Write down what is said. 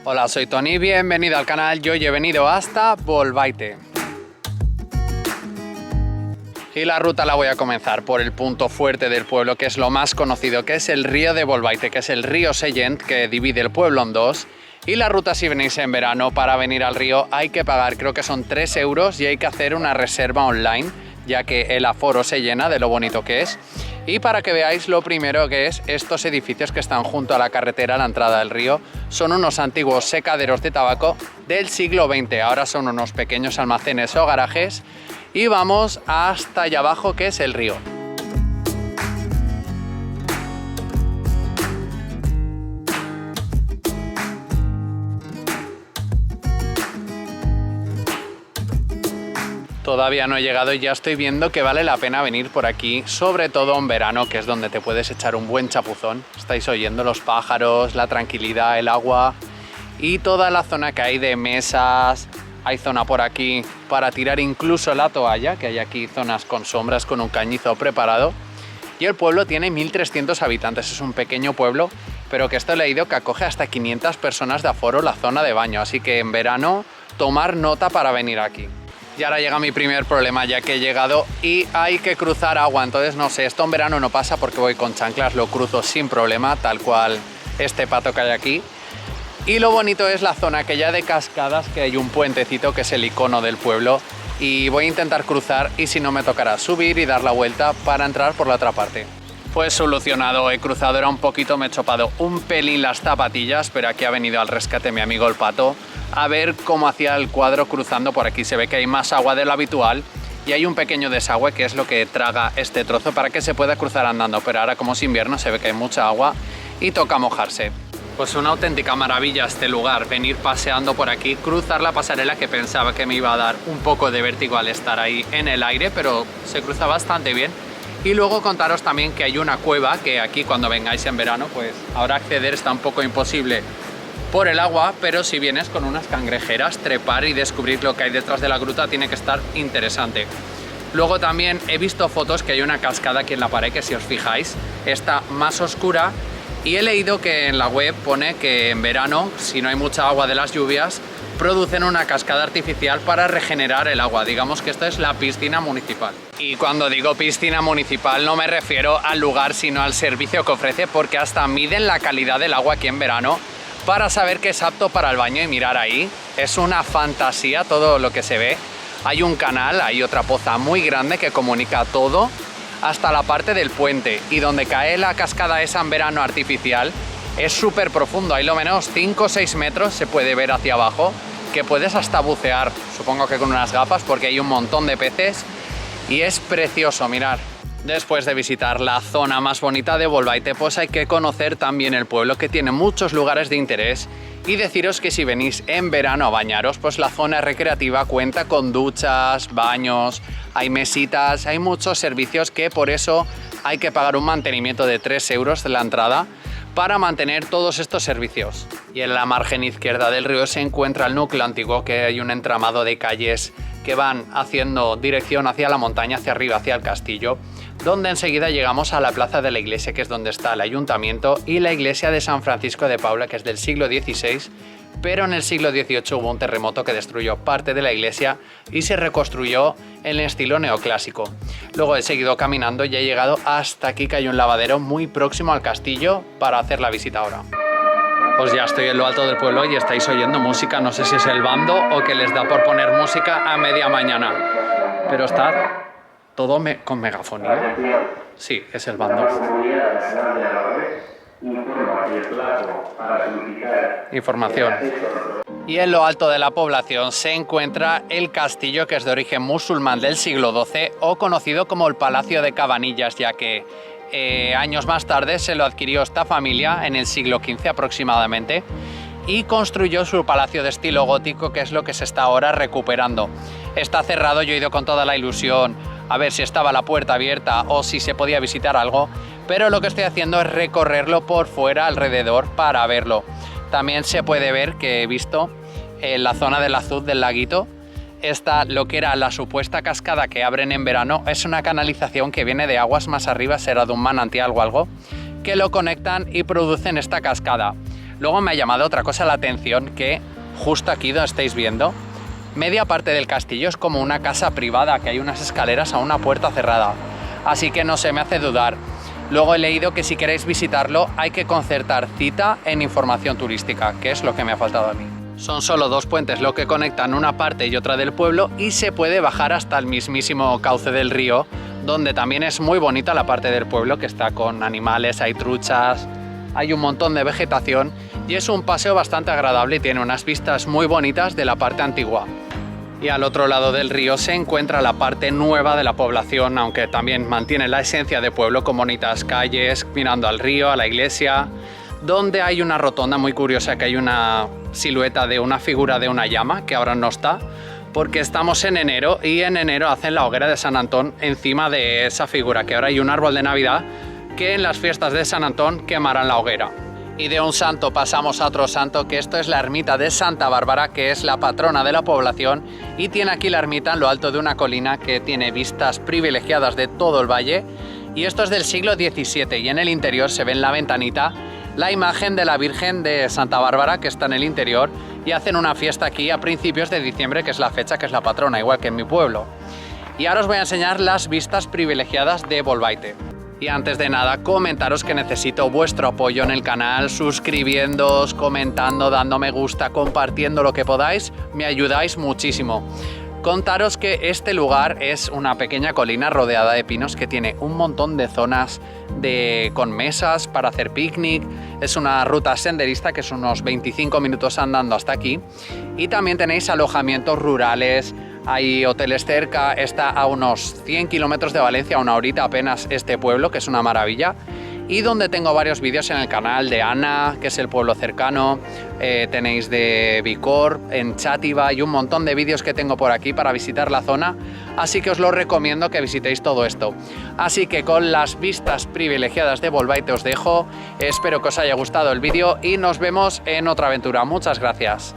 Hola, soy Tony, bienvenido al canal. Yo he venido hasta Bolbait. Y la ruta la voy a comenzar por el punto fuerte del pueblo, que es lo más conocido, que es el río de Bolbait, que es el río Sellent, que divide el pueblo en dos. Y la ruta, si venís en verano, para venir al río hay que pagar, creo que son 3 euros, y hay que hacer una reserva online, ya que el aforo se llena de lo bonito que es. Y para que veáis lo primero que es, estos edificios que están junto a la carretera a la entrada del río son unos antiguos secaderos de tabaco del siglo XX. Ahora son unos pequeños almacenes o garajes y vamos hasta allá abajo, que es el río. Todavía no he llegado y ya estoy viendo que vale la pena venir por aquí, sobre todo en verano, que es donde te puedes echar un buen chapuzón. Estáis oyendo los pájaros, la tranquilidad, el agua y toda la zona que hay de mesas. Hay zona por aquí para tirar incluso la toalla, que hay aquí zonas con sombras con un cañizo preparado. Y el pueblo tiene 1300 habitantes, es un pequeño pueblo, pero que esto he leído que acoge hasta 500 personas de aforo la zona de baño, así que en verano tomar nota para venir aquí. Y ahora llega mi primer problema, ya que he llegado y hay que cruzar agua. Entonces no sé, esto en verano no pasa porque voy con chanclas, lo cruzo sin problema, tal cual este pato que hay aquí. Y lo bonito es la zona aquella de cascadas, que hay un puentecito que es el icono del pueblo. Y voy a intentar cruzar y si no me tocará subir y dar la vuelta para entrar por la otra parte. Pues solucionado, he cruzado, era un poquito, me he chopado un pelín las zapatillas, pero aquí ha venido al rescate mi amigo el pato a ver cómo hacía el cuadro cruzando por aquí. Se ve que hay más agua de lo habitual y hay un pequeño desagüe que es lo que traga este trozo para que se pueda cruzar andando, pero ahora como es invierno se ve que hay mucha agua y toca mojarse. Pues una auténtica maravilla este lugar, venir paseando por aquí, cruzar la pasarela, que pensaba que me iba a dar un poco de vértigo al estar ahí en el aire, pero se cruza bastante bien. Y luego contaros también que hay una cueva que aquí cuando vengáis en verano, pues ahora acceder está un poco imposible por el agua, pero si vienes con unas cangrejeras, trepar y descubrir lo que hay detrás de la gruta tiene que estar interesante. Luego también he visto fotos que hay una cascada aquí en la pared, que si os fijáis está más oscura, y he leído que en la web pone que en verano, si no hay mucha agua de las lluvias, producen una cascada artificial para regenerar el agua. Digamos que esto es la piscina municipal. Y cuando digo piscina municipal no me refiero al lugar, sino al servicio que ofrece, porque hasta miden la calidad del agua aquí en verano para saber que es apto para el baño. Y mirar ahí, es una fantasía todo lo que se ve. Hay un canal, hay otra poza muy grande que comunica todo hasta la parte del puente, y donde cae la cascada esa en verano artificial es súper profundo, hay lo menos 5 o 6 metros, se puede ver hacia abajo, que puedes hasta bucear, supongo que con unas gafas porque hay un montón de peces y es precioso mirar. Después de visitar la zona más bonita de Bolbait, pues hay que conocer también el pueblo, que tiene muchos lugares de interés, y deciros que si venís en verano a bañaros, pues la zona recreativa cuenta con duchas, baños, hay mesitas, hay muchos servicios que por eso hay que pagar un mantenimiento de 3 euros de la entrada para mantener todos estos servicios. Y en la margen izquierda del río se encuentra el núcleo antiguo, que hay un entramado de calles que van haciendo dirección hacia la montaña, hacia arriba, hacia el castillo, donde enseguida llegamos a la plaza de la iglesia, que es donde está el ayuntamiento, y la iglesia de San Francisco de Paula, que es del siglo XVI, pero en el siglo XVIII hubo un terremoto que destruyó parte de la iglesia y se reconstruyó en el estilo neoclásico. Luego he seguido caminando y he llegado hasta aquí, que hay un lavadero muy próximo al castillo para hacer la visita ahora. Pues ya estoy en lo alto del pueblo y estáis oyendo música, no sé si es el bando o que les da por poner música a media mañana, pero está todo con megafonía. Sí, es el bando. Información. Y en lo alto de la población se encuentra el castillo, que es de origen musulmán del siglo XII, o conocido como el Palacio de Cabanillas, ya que años más tarde se lo adquirió esta familia en el siglo XV aproximadamente y construyó su palacio de estilo gótico, que es lo que se está ahora recuperando. Está cerrado, yo he ido con toda la ilusión a ver si estaba la puerta abierta o si se podía visitar algo, pero lo que estoy haciendo es recorrerlo por fuera alrededor para verlo. También se puede ver que he visto en la zona del azul del laguito está lo que era la supuesta cascada que abren en verano. Es una canalización que viene de aguas más arriba, será de un manantial o algo, que lo conectan y producen esta cascada. Luego me ha llamado otra cosa la atención, que justo aquí donde estáis viendo, media parte del castillo es como una casa privada, que hay unas escaleras a una puerta cerrada. Así que no sé, me hace dudar. Luego he leído que si queréis visitarlo hay que concertar cita en información turística, que es lo que me ha faltado a mí. Son solo 2 puentes lo que conectan una parte y otra del pueblo y se puede bajar hasta el mismísimo cauce del río, donde también es muy bonita la parte del pueblo, que está con animales, hay truchas, hay un montón de vegetación y es un paseo bastante agradable y tiene unas vistas muy bonitas de la parte antigua. Y al otro lado del río se encuentra la parte nueva de la población, aunque también mantiene la esencia de pueblo con bonitas calles, mirando al río, a la iglesia, donde hay una rotonda muy curiosa, que hay una silueta de una figura de una llama, que ahora no está, porque estamos en enero y en enero hacen la hoguera de San Antón encima de esa figura, que ahora hay un árbol de Navidad que en las fiestas de San Antón quemarán la hoguera. Y de un santo pasamos a otro santo, que esto es la ermita de Santa Bárbara, que es la patrona de la población y tiene aquí la ermita en lo alto de una colina que tiene vistas privilegiadas de todo el valle. Y esto es del siglo XVII y en el interior se ve en la ventanita la imagen de la Virgen de Santa Bárbara, que está en el interior, y hacen una fiesta aquí a principios de diciembre, que es la fecha que es la patrona, igual que en mi pueblo. Y ahora os voy a enseñar las vistas privilegiadas de Bolbait. Y antes de nada, comentaros que necesito vuestro apoyo en el canal, suscribiéndoos, comentando, dando me gusta, compartiendo lo que podáis, me ayudáis muchísimo. Contaros que este lugar es una pequeña colina rodeada de pinos que tiene un montón de zonas con mesas para hacer picnic. Es una ruta senderista que es unos 25 minutos andando hasta aquí. Y también tenéis alojamientos rurales, hay hoteles cerca, está a unos 100 kilómetros de Valencia, una horita apenas este pueblo, que es una maravilla. Y donde tengo varios vídeos en el canal de Ana, que es el pueblo cercano, tenéis de Vicor, en Chátiva y un montón de vídeos que tengo por aquí para visitar la zona, así que os lo recomiendo que visitéis todo esto. Así que con las vistas privilegiadas de Bolbait os dejo, espero que os haya gustado el vídeo y nos vemos en otra aventura. Muchas gracias.